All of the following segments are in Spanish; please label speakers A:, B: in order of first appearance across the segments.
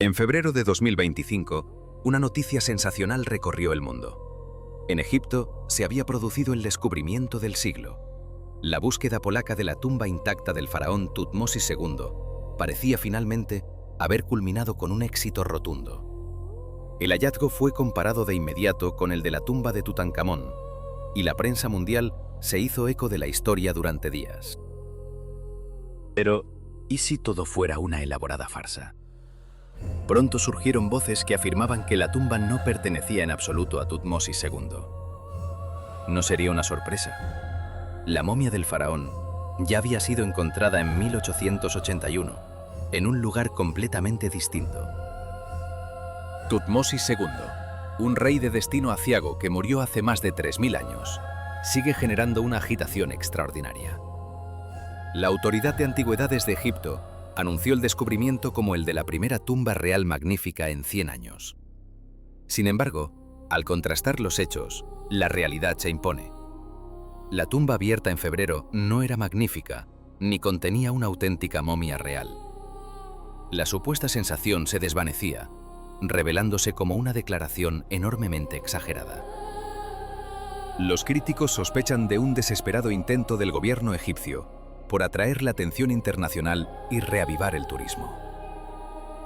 A: En febrero de 2025, una noticia sensacional recorrió el mundo. En Egipto se había producido el descubrimiento del siglo. La búsqueda polaca de la tumba intacta del faraón Tutmosis II parecía finalmente haber culminado con un éxito rotundo. El hallazgo fue comparado de inmediato con el de la tumba de Tutankamón, y la prensa mundial se hizo eco de la historia durante días.
B: Pero, ¿y si todo fuera una elaborada farsa? Pronto surgieron voces que afirmaban que la tumba no pertenecía en absoluto a Tutmosis II. No sería una sorpresa. La momia del faraón ya había sido encontrada en 1881, en un lugar completamente distinto.
C: Tutmosis II, un rey de destino aciago que murió hace más de 3000 años, sigue generando una agitación extraordinaria. La Autoridad de Antigüedades de Egipto anunció el descubrimiento como el de la primera tumba real magnífica en 100 años. Sin embargo, al contrastar los hechos, la realidad se impone. La tumba abierta en febrero no era magnífica, ni contenía una auténtica momia real. La supuesta sensación se desvanecía, revelándose como una declaración enormemente exagerada. Los críticos sospechan de un desesperado intento del gobierno egipcio por atraer la atención internacional y reavivar el turismo.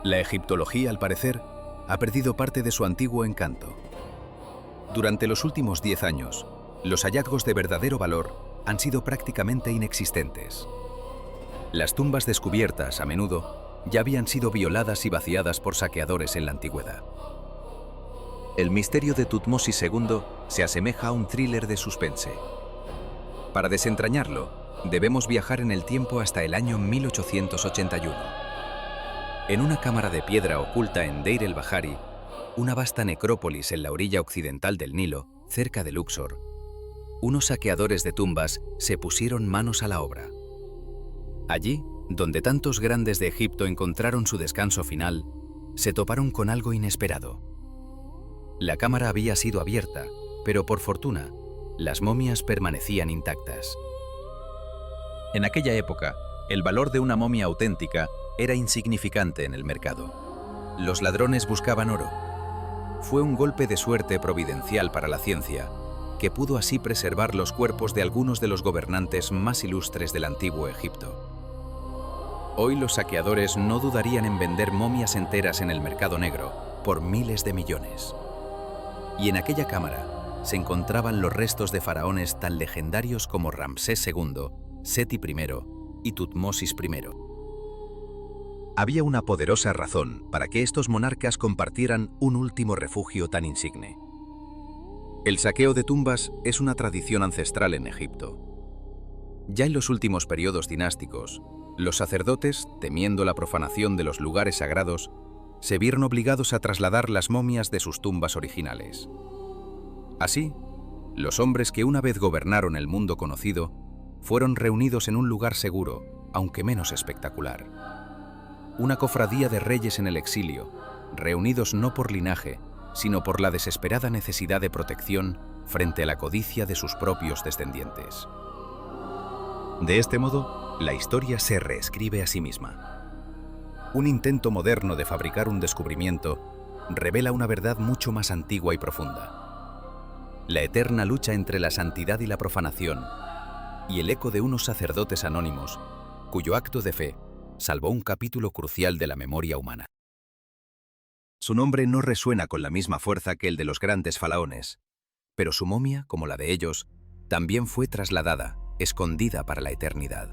C: La egiptología, al parecer, ha perdido parte de su antiguo encanto. Durante los últimos 10 años, los hallazgos de verdadero valor han sido prácticamente inexistentes. Las tumbas descubiertas, a menudo, ya habían sido violadas y vaciadas por saqueadores en la antigüedad. El misterio de Tutmosis II se asemeja a un thriller de suspense. Para desentrañarlo, debemos viajar en el tiempo hasta el año 1881. En una cámara de piedra oculta en Deir el-Bahari, una vasta necrópolis en la orilla occidental del Nilo, cerca de Luxor, unos saqueadores de tumbas se pusieron manos a la obra. Allí, donde tantos grandes de Egipto encontraron su descanso final, se toparon con algo inesperado. La cámara había sido abierta, pero por fortuna, las momias permanecían intactas. En aquella época, el valor de una momia auténtica era insignificante en el mercado. Los ladrones buscaban oro. Fue un golpe de suerte providencial para la ciencia, que pudo así preservar los cuerpos de algunos de los gobernantes más ilustres del antiguo Egipto. Hoy los saqueadores no dudarían en vender momias enteras en el mercado negro por miles de millones. Y en aquella cámara se encontraban los restos de faraones tan legendarios como Ramsés II, Seti I y Tutmosis I. Había una poderosa razón para que estos monarcas compartieran un último refugio tan insigne. El saqueo de tumbas es una tradición ancestral en Egipto. Ya en los últimos periodos dinásticos, los sacerdotes, temiendo la profanación de los lugares sagrados, se vieron obligados a trasladar las momias de sus tumbas originales. Así, los hombres que una vez gobernaron el mundo conocido fueron reunidos en un lugar seguro, aunque menos espectacular. Una cofradía de reyes en el exilio, reunidos no por linaje, sino por la desesperada necesidad de protección frente a la codicia de sus propios descendientes. De este modo, la historia se reescribe a sí misma. Un intento moderno de fabricar un descubrimiento revela una verdad mucho más antigua y profunda. La eterna lucha entre la santidad y la profanación, y el eco de unos sacerdotes anónimos, cuyo acto de fe salvó un capítulo crucial de la memoria humana. Su nombre no resuena con la misma fuerza que el de los grandes faraones, pero su momia, como la de ellos, también fue trasladada, escondida para la eternidad.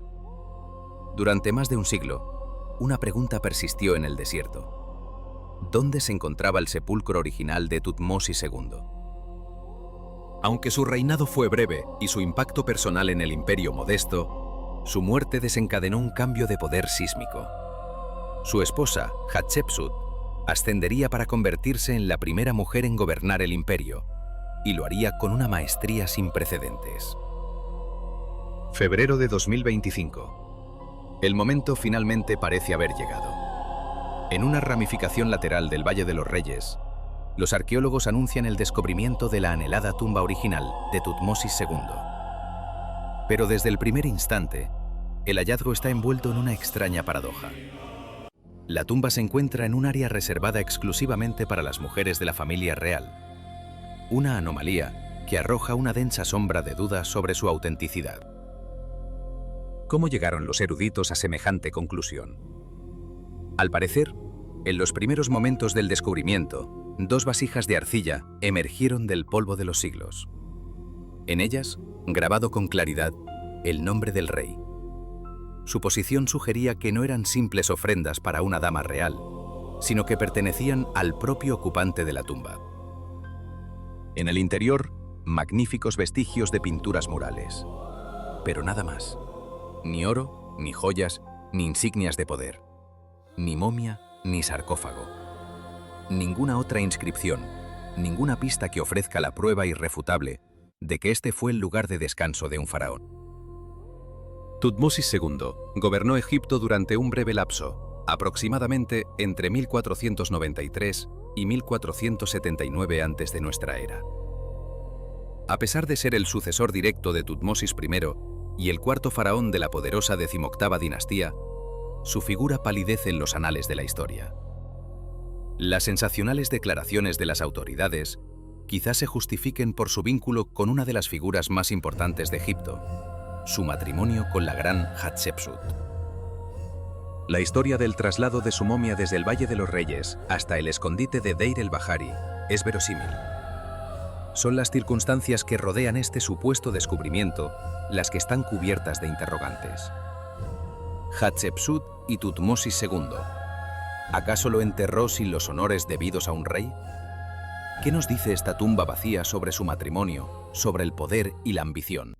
C: Durante más de un siglo, una pregunta persistió en el desierto. ¿Dónde se encontraba el sepulcro original de Tutmosis II? Aunque su reinado fue breve y su impacto personal en el imperio modesto, su muerte desencadenó un cambio de poder sísmico. Su esposa, Hatshepsut, ascendería para convertirse en la primera mujer en gobernar el imperio, y lo haría con una maestría sin precedentes. Febrero de 2025. El momento finalmente parece haber llegado. En una ramificación lateral del Valle de los Reyes, los arqueólogos anuncian el descubrimiento de la anhelada tumba original de Tutmosis II. Pero desde el primer instante, el hallazgo está envuelto en una extraña paradoja. La tumba se encuentra en un área reservada exclusivamente para las mujeres de la familia real. Una anomalía que arroja una densa sombra de dudas sobre su autenticidad. ¿Cómo llegaron los eruditos a semejante conclusión? Al parecer, en los primeros momentos del descubrimiento, 2 vasijas de arcilla emergieron del polvo de los siglos. En ellas, grabado con claridad, el nombre del rey. Su posición sugería que no eran simples ofrendas para una dama real, sino que pertenecían al propio ocupante de la tumba. En el interior, magníficos vestigios de pinturas murales. Pero nada más. Ni oro, ni joyas, ni insignias de poder. Ni momia, ni sarcófago. Ninguna otra inscripción, ninguna pista que ofrezca la prueba irrefutable de que este fue el lugar de descanso de un faraón. Tutmosis II gobernó Egipto durante un breve lapso, aproximadamente entre 1493 y 1479 antes de nuestra era. A pesar de ser el sucesor directo de Tutmosis I y el cuarto faraón de la poderosa XVIII dinastía, su figura palidece en los anales de la historia. Las sensacionales declaraciones de las autoridades quizás se justifiquen por su vínculo con una de las figuras más importantes de Egipto, su matrimonio con la gran Hatshepsut. La historia del traslado de su momia desde el Valle de los Reyes hasta el escondite de Deir el-Bahari es verosímil. Son las circunstancias que rodean este supuesto descubrimiento las que están cubiertas de interrogantes. Hatshepsut y Tutmosis II. ¿Acaso lo enterró sin los honores debidos a un rey? ¿Qué nos dice esta tumba vacía sobre su matrimonio, sobre el poder y la ambición?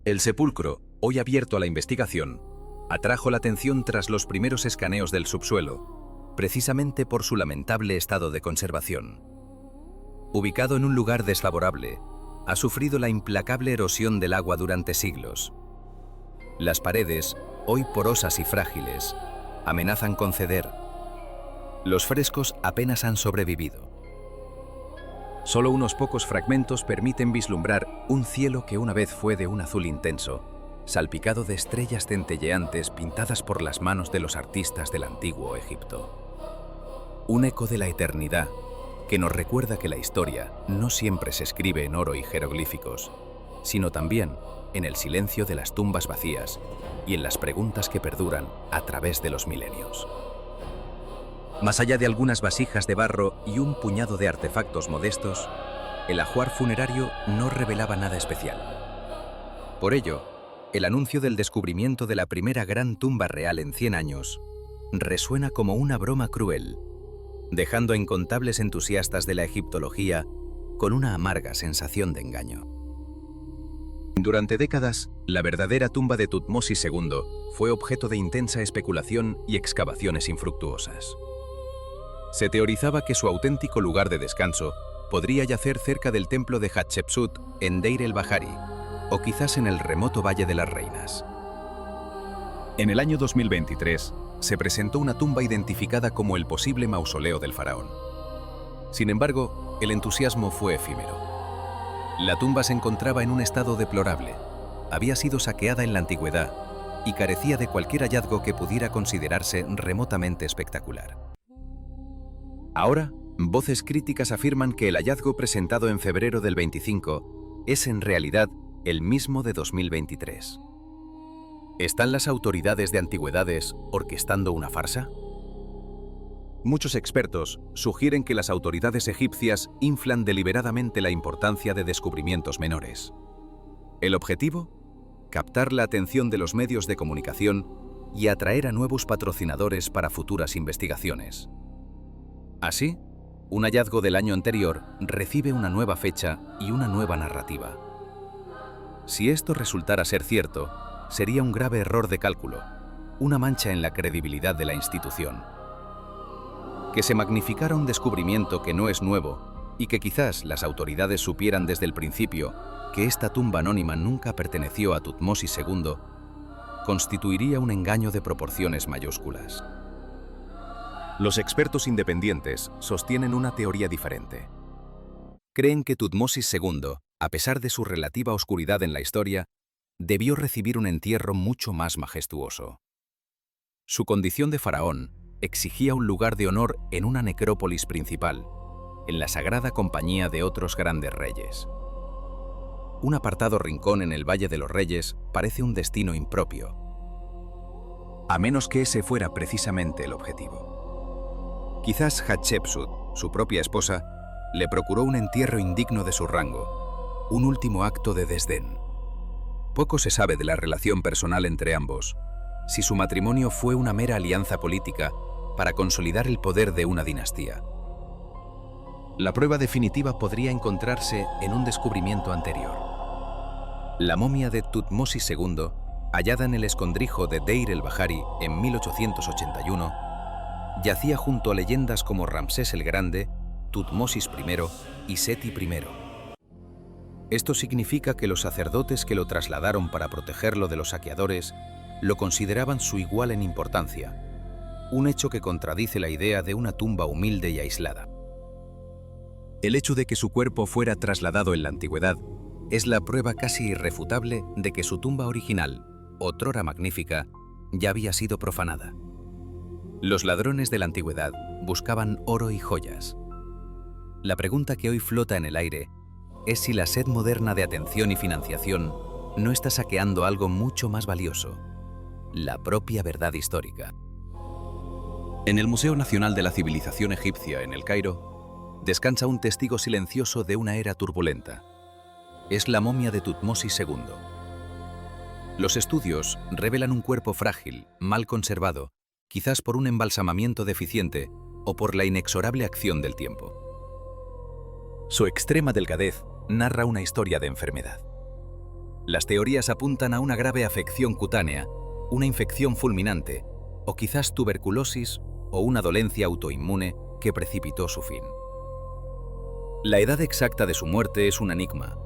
C: El sepulcro, hoy abierto a la investigación, atrajo la atención tras los primeros escaneos del subsuelo, precisamente por su lamentable estado de conservación. Ubicado en un lugar desfavorable, ha sufrido la implacable erosión del agua durante siglos. Las paredes, hoy porosas y frágiles, amenazan con ceder. Los frescos apenas han sobrevivido. Solo unos pocos fragmentos permiten vislumbrar un cielo que una vez fue de un azul intenso, salpicado de estrellas centelleantes pintadas por las manos de los artistas del antiguo Egipto. Un eco de la eternidad que nos recuerda que la historia no siempre se escribe en oro y jeroglíficos, sino también en el silencio de las tumbas vacías y en las preguntas que perduran a través de los milenios. Más allá de algunas vasijas de barro y un puñado de artefactos modestos, el ajuar funerario no revelaba nada especial. Por ello, el anuncio del descubrimiento de la primera gran tumba real en 100 años resuena como una broma cruel, dejando a incontables entusiastas de la egiptología con una amarga sensación de engaño. Durante décadas, la verdadera tumba de Tutmosis II fue objeto de intensa especulación y excavaciones infructuosas. Se teorizaba que su auténtico lugar de descanso podría yacer cerca del templo de Hatshepsut en Deir el-Bahari, o quizás en el remoto Valle de las Reinas. En el año 2023, se presentó una tumba identificada como el posible mausoleo del faraón. Sin embargo, el entusiasmo fue efímero. La tumba se encontraba en un estado deplorable, había sido saqueada en la antigüedad y carecía de cualquier hallazgo que pudiera considerarse remotamente espectacular. Ahora, voces críticas afirman que el hallazgo presentado en febrero del 25 es en realidad el mismo de 2023. ¿Están las autoridades de antigüedades orquestando una farsa? Muchos expertos sugieren que las autoridades egipcias inflan deliberadamente la importancia de descubrimientos menores. ¿El objetivo? Captar la atención de los medios de comunicación y atraer a nuevos patrocinadores para futuras investigaciones. Así, un hallazgo del año anterior recibe una nueva fecha y una nueva narrativa. Si esto resultara ser cierto, sería un grave error de cálculo, una mancha en la credibilidad de la institución. Que se magnificara un descubrimiento que no es nuevo y que quizás las autoridades supieran desde el principio que esta tumba anónima nunca perteneció a Tutmosis II, constituiría un engaño de proporciones mayúsculas. Los expertos independientes sostienen una teoría diferente. Creen que Tutmosis II, a pesar de su relativa oscuridad en la historia, debió recibir un entierro mucho más majestuoso. Su condición de faraón exigía un lugar de honor en una necrópolis principal, en la sagrada compañía de otros grandes reyes. Un apartado rincón en el Valle de los Reyes parece un destino impropio, a menos que ese fuera precisamente el objetivo. Quizás Hatshepsut, su propia esposa, le procuró un entierro indigno de su rango, un último acto de desdén. Poco se sabe de la relación personal entre ambos, si su matrimonio fue una mera alianza política para consolidar el poder de una dinastía. La prueba definitiva podría encontrarse en un descubrimiento anterior. La momia de Tutmosis II, hallada en el escondrijo de Deir el-Bahari en 1881, yacía junto a leyendas como Ramsés el Grande, Tutmosis I y Seti I. Esto significa que los sacerdotes que lo trasladaron para protegerlo de los saqueadores lo consideraban su igual en importancia, un hecho que contradice la idea de una tumba humilde y aislada. El hecho de que su cuerpo fuera trasladado en la antigüedad es la prueba casi irrefutable de que su tumba original, otrora magnífica, ya había sido profanada. Los ladrones de la antigüedad buscaban oro y joyas. La pregunta que hoy flota en el aire es si la sed moderna de atención y financiación no está saqueando algo mucho más valioso: la propia verdad histórica. En el Museo Nacional de la Civilización Egipcia, en El Cairo, descansa un testigo silencioso de una era turbulenta. Es la momia de Tutmosis II. Los estudios revelan un cuerpo frágil, mal conservado, quizás por un embalsamamiento deficiente o por la inexorable acción del tiempo. Su extrema delgadez narra una historia de enfermedad. Las teorías apuntan a una grave afección cutánea, una infección fulminante, o quizás tuberculosis o una dolencia autoinmune que precipitó su fin. La edad exacta de su muerte es un enigma,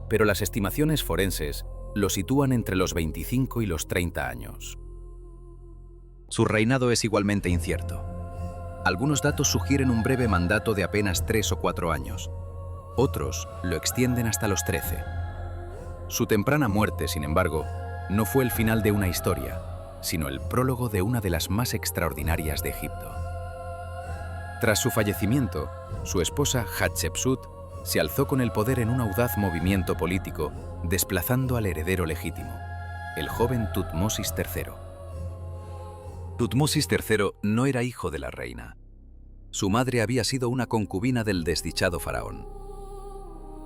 C: pero las estimaciones forenses lo sitúan entre los 25 y los 30 años. Su reinado es igualmente incierto. Algunos datos sugieren un breve mandato de apenas 3 o 4 años. Otros lo extienden hasta los 13. Su temprana muerte, sin embargo, no fue el final de una historia, sino el prólogo de una de las más extraordinarias de Egipto. Tras su fallecimiento, su esposa Hatshepsut se alzó con el poder en un audaz movimiento político, desplazando al heredero legítimo, el joven Tutmosis III. Tutmosis III no era hijo de la reina. Su madre había sido una concubina del desdichado faraón.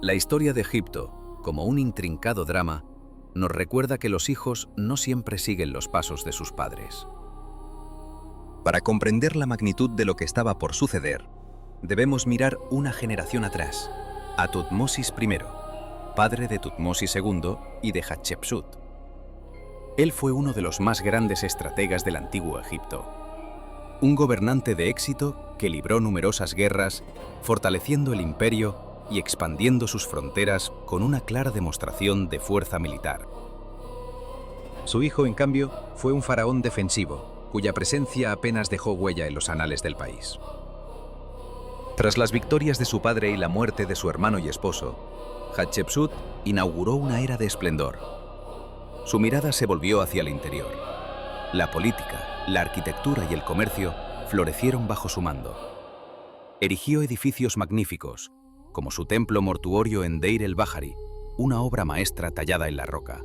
C: La historia de Egipto, como un intrincado drama, nos recuerda que los hijos no siempre siguen los pasos de sus padres. Para comprender la magnitud de lo que estaba por suceder, debemos mirar una generación atrás, a Tutmosis I, padre de Tutmosis II y de Hatshepsut. Él fue uno de los más grandes estrategas del antiguo Egipto. Un gobernante de éxito que libró numerosas guerras, fortaleciendo el imperio y expandiendo sus fronteras con una clara demostración de fuerza militar. Su hijo, en cambio, fue un faraón defensivo, cuya presencia apenas dejó huella en los anales del país. Tras las victorias de su padre y la muerte de su hermano y esposo, Hatshepsut inauguró una era de esplendor. Su mirada se volvió hacia el interior. La política, la arquitectura y el comercio florecieron bajo su mando. Erigió edificios magníficos, como su templo mortuorio en Deir el-Bahari, una obra maestra tallada en la roca.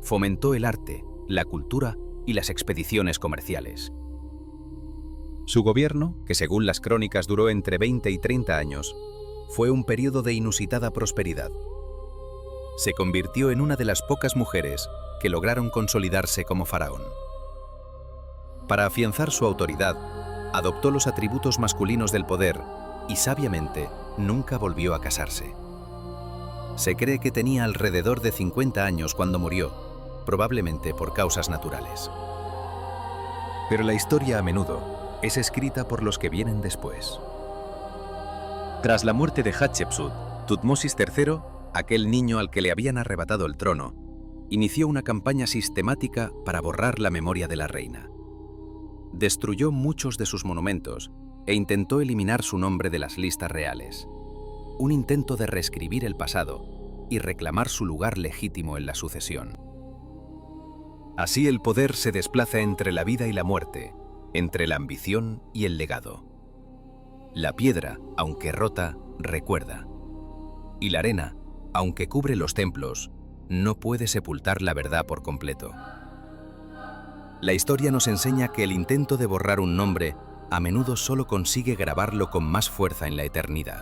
C: Fomentó el arte, la cultura y las expediciones comerciales. Su gobierno, que según las crónicas duró entre 20 y 30 años, fue un periodo de inusitada prosperidad. Se convirtió en una de las pocas mujeres que lograron consolidarse como faraón. Para afianzar su autoridad, adoptó los atributos masculinos del poder y sabiamente nunca volvió a casarse. Se cree que tenía alrededor de 50 años cuando murió, probablemente por causas naturales. Pero la historia a menudo es escrita por los que vienen después. Tras la muerte de Hatshepsut, Tutmosis III, aquel niño al que le habían arrebatado el trono, inició una campaña sistemática para borrar la memoria de la reina. Destruyó muchos de sus monumentos e intentó eliminar su nombre de las listas reales. Un intento de reescribir el pasado y reclamar su lugar legítimo en la sucesión.
A: Así el poder se desplaza entre la vida y la muerte, entre la ambición y el legado. La piedra, aunque rota, recuerda. Y la arena, aunque cubre los templos, no puede sepultar la verdad por completo. La historia nos enseña que el intento de borrar un nombre a menudo solo consigue grabarlo con más fuerza en la eternidad.